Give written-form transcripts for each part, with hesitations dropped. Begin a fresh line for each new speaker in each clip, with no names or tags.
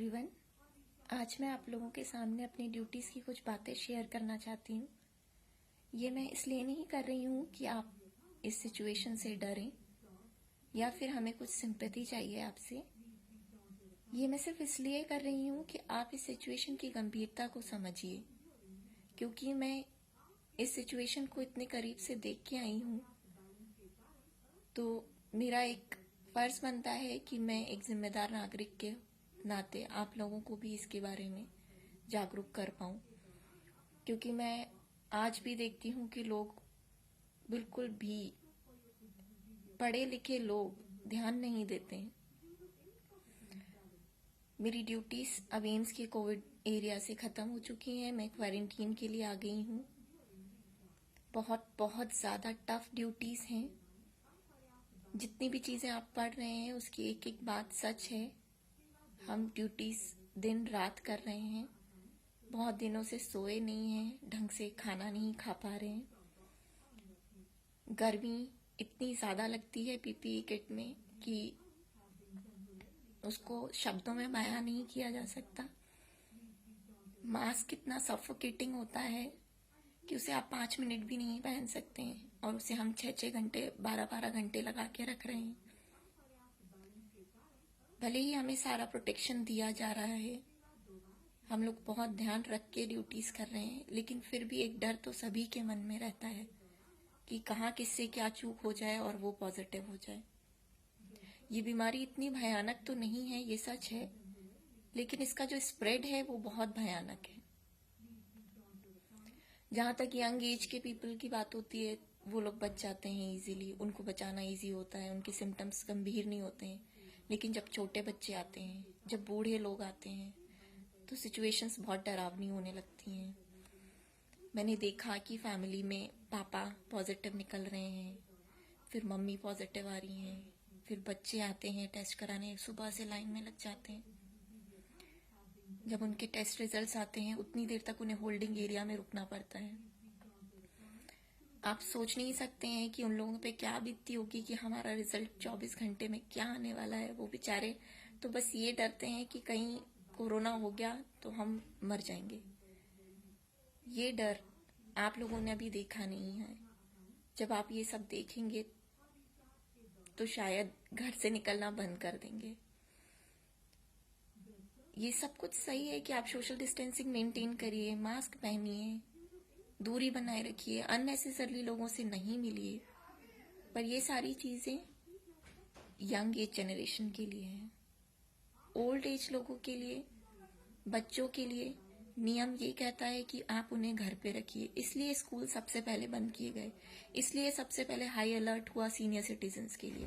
Everyone. आज मैं आप लोगों के सामने अपनी ड्यूटीज़ की कुछ बातें शेयर करना चाहती हूँ। ये मैं इसलिए नहीं कर रही हूँ कि आप इस सिचुएशन से डरें या फिर हमें कुछ सिंपैथी चाहिए आपसे। ये मैं सिर्फ इसलिए कर रही हूँ कि आप इस सिचुएशन की गंभीरता को समझिए, क्योंकि मैं इस सिचुएशन को इतने करीब से देख के आई हूँ, तो मेरा एक फ़र्ज़ बनता है कि मैं एक जिम्मेदार नागरिक के नाते आप लोगों को भी इसके बारे में जागरूक कर पाऊँ। क्योंकि मैं आज भी देखती हूँ कि लोग, बिल्कुल भी पढ़े लिखे लोग ध्यान नहीं देते हैं। मेरी ड्यूटीज़ अब एम्स के कोविड एरिया से ख़त्म हो चुकी हैं। मैं क्वारंटीन के लिए आ गई हूँ। बहुत बहुत ज़्यादा टफ ड्यूटीज़ हैं। जितनी भी चीज़ें आप पढ़ रहे हैं उसकी एक एक बात सच है। हम ड्यूटीज़ दिन रात कर रहे हैं। बहुत दिनों से सोए नहीं हैं, ढंग से खाना नहीं खा पा रहे हैं। गर्मी इतनी ज़्यादा लगती है पीपीई किट में कि उसको शब्दों में बयां नहीं किया जा सकता। मास्क इतना सफोकेटिंग होता है कि उसे आप 5 मिनट भी नहीं पहन सकते हैं, और उसे हम 6-6 घंटे 12-12 घंटे लगा के रख रहे हैं। भले ही हमें सारा प्रोटेक्शन दिया जा रहा है, हम लोग बहुत ध्यान रख के ड्यूटीज़ कर रहे हैं, लेकिन फिर भी एक डर तो सभी के मन में रहता है कि कहाँ किससे क्या चूक हो जाए और वो पॉजिटिव हो जाए। ये बीमारी इतनी भयानक तो नहीं है, ये सच है, लेकिन इसका जो स्प्रेड है वो बहुत भयानक है। जहाँ तक यंग एज के पीपल की बात होती है, वो लोग बच जाते हैं इजीली, उनको बचाना इजी होता है, उनके सिम्टम्स गंभीर नहीं होते हैं। लेकिन जब छोटे बच्चे आते हैं, जब बूढ़े लोग आते हैं, तो सिचुएशंस बहुत डरावनी होने लगती हैं। मैंने देखा कि फैमिली में पापा पॉजिटिव निकल रहे हैं, फिर मम्मी पॉजिटिव आ रही हैं, फिर बच्चे आते हैं टेस्ट कराने, सुबह से लाइन में लग जाते हैं। जब उनके टेस्ट रिजल्ट्स आते हैं उतनी देर तक उन्हें होल्डिंग एरिया में रुकना पड़ता है। आप सोच नहीं सकते हैं कि उन लोगों पे क्या बीतती होगी कि हमारा रिजल्ट 24 घंटे में क्या आने वाला है। वो बेचारे तो बस ये डरते हैं कि कहीं कोरोना हो गया तो हम मर जाएंगे। ये डर आप लोगों ने अभी देखा नहीं है। जब आप ये सब देखेंगे तो शायद घर से निकलना बंद कर देंगे। ये सब कुछ सही है कि आप सोशल डिस्टेंसिंग मेंटेन करिए, मास्क पहनिए, दूरी बनाए रखिए, अननेसेसरली लोगों से नहीं मिलिए, पर ये सारी चीज़ें यंग एज जनरेशन के लिए हैं। ओल्ड एज लोगों के लिए, बच्चों के लिए नियम ये कहता है कि आप उन्हें घर पे रखिए। इसलिए स्कूल सबसे पहले बंद किए गए, इसलिए सबसे पहले हाई अलर्ट हुआ सीनियर सिटीजन्स के लिए।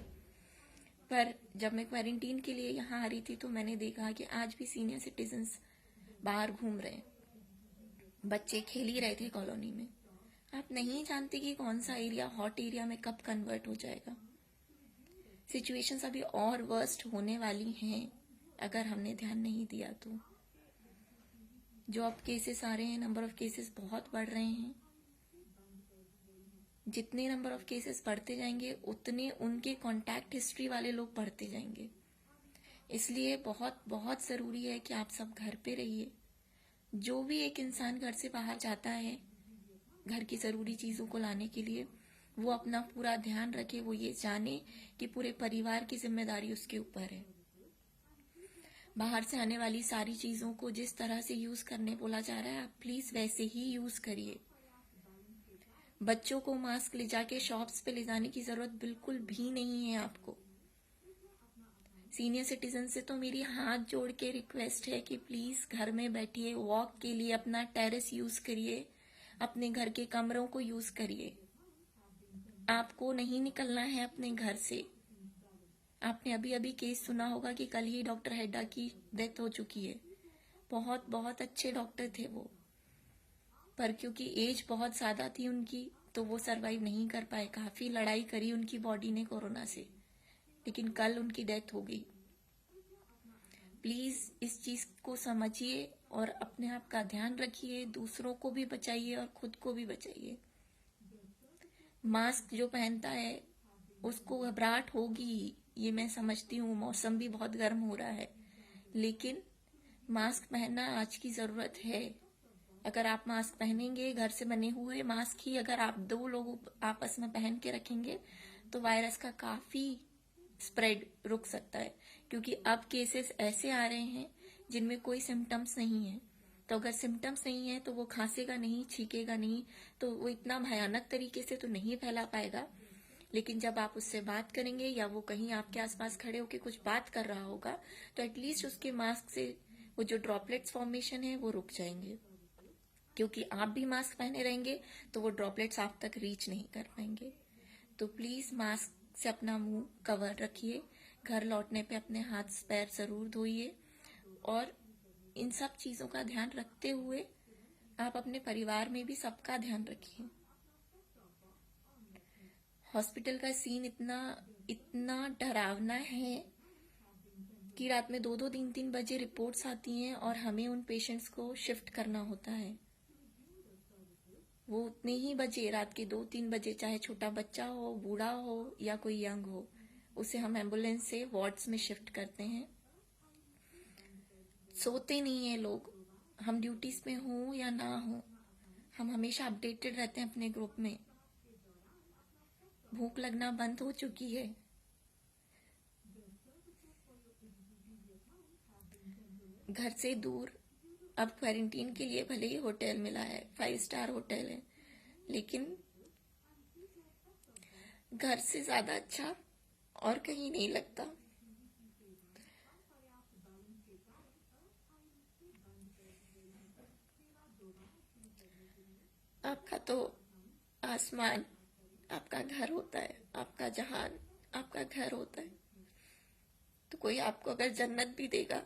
पर जब मैं क्वारंटीन के लिए यहाँ आ रही थी तो मैंने देखा कि आज भी सीनियर सिटीजन्स बाहर घूम रहे हैं, बच्चे खेल ही रहे थे कॉलोनी में। आप नहीं जानते कि कौन सा एरिया हॉट एरिया में कब कन्वर्ट हो जाएगा। सिचुएशंस अभी और वर्स्ट होने वाली हैं अगर हमने ध्यान नहीं दिया तो। जो अब केसेस आ रहे हैं, नंबर ऑफ केसेस बहुत बढ़ रहे हैं। जितने नंबर ऑफ केसेस बढ़ते जाएंगे उतने उनके कॉन्टैक्ट हिस्ट्री वाले लोग बढ़ते जाएंगे। इसलिए बहुत बहुत ज़रूरी है कि आप सब घर पे रहिए। जो भी एक इंसान घर से बाहर जाता है घर की ज़रूरी चीज़ों को लाने के लिए, वो अपना पूरा ध्यान रखे, वो ये जाने कि पूरे परिवार की जिम्मेदारी उसके ऊपर है। बाहर से आने वाली सारी चीज़ों को जिस तरह से यूज़ करने बोला जा रहा है, आप प्लीज़ वैसे ही यूज़ करिए। बच्चों को मास्क ले जाके शॉप्स पे ले जाने की ज़रूरत बिल्कुल भी नहीं है आपको। सीनियर सिटीजन से तो मेरी हाथ जोड़ के रिक्वेस्ट है कि प्लीज़ घर में बैठिए, वॉक के लिए अपना टेरेस यूज़ करिए, अपने घर के कमरों को यूज़ करिए। आपको नहीं निकलना है अपने घर से। आपने अभी अभी केस सुना होगा कि कल ही डॉक्टर हेड्डा की डेथ हो चुकी है। बहुत बहुत अच्छे डॉक्टर थे वो, पर क्योंकि एज बहुत ज़्यादा थी उनकी तो वो सरवाइव नहीं कर पाए। काफ़ी लड़ाई करी उनकी बॉडी ने कोरोना से, लेकिन कल उनकी डेथ हो गई। प्लीज़ इस चीज़ को समझिए और अपने आप का ध्यान रखिए, दूसरों को भी बचाइए और खुद को भी बचाइए। मास्क जो पहनता है उसको घबराहट होगी, ये मैं समझती हूँ, मौसम भी बहुत गर्म हो रहा है, लेकिन मास्क पहनना आज की ज़रूरत है। अगर आप मास्क पहनेंगे, घर से बने हुए मास्क ही अगर आप 2 लोग आपस में पहन के रखेंगे तो वायरस का काफ़ी स्प्रेड रुक सकता है। क्योंकि अब केसेस ऐसे आ रहे हैं जिनमें कोई सिम्टम्स नहीं है, तो अगर सिम्टम्स नहीं है तो वो खांसेगा नहीं, छींकेगा नहीं, तो वो इतना भयानक तरीके से तो नहीं फैला पाएगा। लेकिन जब आप उससे बात करेंगे या वो कहीं आपके आसपास खड़े होकर कुछ बात कर रहा होगा तो एटलीस्ट उसके मास्क से वो जो ड्रॉपलेट्स फॉर्मेशन है वो रुक जाएंगे। क्योंकि आप भी मास्क पहने रहेंगे तो वो ड्रॉपलेट्स आप तक रीच नहीं कर पाएंगे। तो प्लीज मास्क से अपना मुंह कवर रखिए। घर लौटने पे अपने हाथ पैर जरूर धोइए और इन सब चीजों का ध्यान रखते हुए आप अपने परिवार में भी सबका ध्यान रखिए। हॉस्पिटल का सीन इतना इतना डरावना है कि रात में 2-2 3-3 बजे रिपोर्ट्स आती हैं और हमें उन पेशेंट्स को शिफ्ट करना होता है। वो उतने ही बजे, रात के 2-3 बजे, चाहे छोटा बच्चा हो, बूढ़ा हो या कोई यंग हो, उसे हम एम्बुलेंस से वार्ड्स में शिफ्ट करते हैं। सोते नहीं है लोग, हम ड्यूटीज में हो या ना हो, हम हमेशा अपडेटेड रहते हैं अपने ग्रुप में। भूख लगना बंद हो चुकी है। घर से दूर अब क्वारंटीन के लिए भले ही होटल मिला है, 5 स्टार होटल है, लेकिन घर से ज्यादा अच्छा और कहीं नहीं लगता। आपका तो आसमान आपका घर होता है, आपका जहान आपका घर होता है। तो कोई आपको अगर जन्नत भी देगा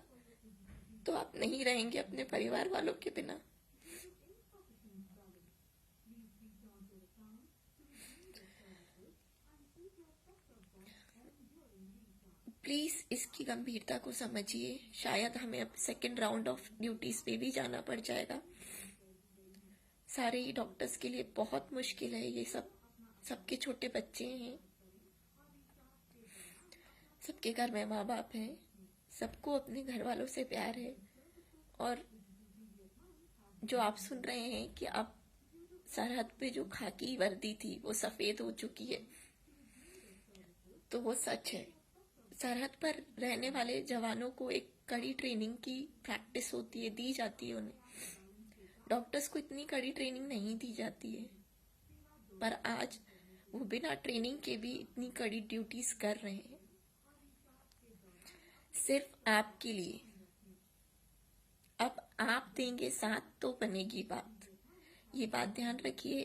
तो आप नहीं रहेंगे अपने परिवार वालों के बिना। प्लीज इसकी गंभीरता को समझिए। शायद हमें अब सेकेंड राउंड ऑफ ड्यूटीज पे भी जाना पड़ जाएगा। सारे ही डॉक्टर्स के लिए बहुत मुश्किल है ये सब। सबके छोटे बच्चे हैं, सबके घर में माँ बाप हैं, सबको अपने घर वालों से प्यार है। और जो आप सुन रहे हैं कि अब सरहद पे जो खाकी वर्दी थी वो सफेद हो चुकी है, तो वो सच है। सरहद पर रहने वाले जवानों को एक कड़ी ट्रेनिंग की प्रैक्टिस होती है, दी जाती है उन्हें। डॉक्टर्स को इतनी कड़ी ट्रेनिंग नहीं दी जाती है, पर आज वो बिना ट्रेनिंग के भी इतनी कड़ी ड्यूटीज कर रहे हैं सिर्फ आपके लिए। अब आप देंगे साथ तो बनेगी बात। ये बात ध्यान रखिए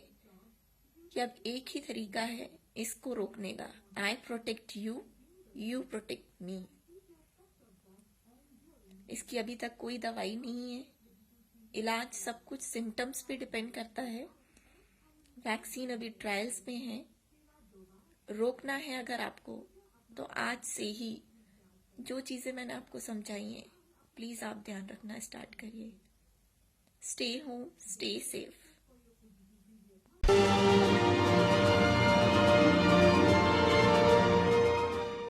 कि अब एक ही तरीका है इसको रोकने का। I protect you, you protect me. इसकी अभी तक कोई दवाई नहीं है। इलाज सब कुछ सिम्टम्स पे डिपेंड करता है। वैक्सीन अभी ट्रायल्स में है। रोकना है अगर आपको तो आज से ही जो चीजें मैंने आपको समझाई हैं प्लीज आप ध्यान रखना स्टार्ट करिए। Stay home, stay safe.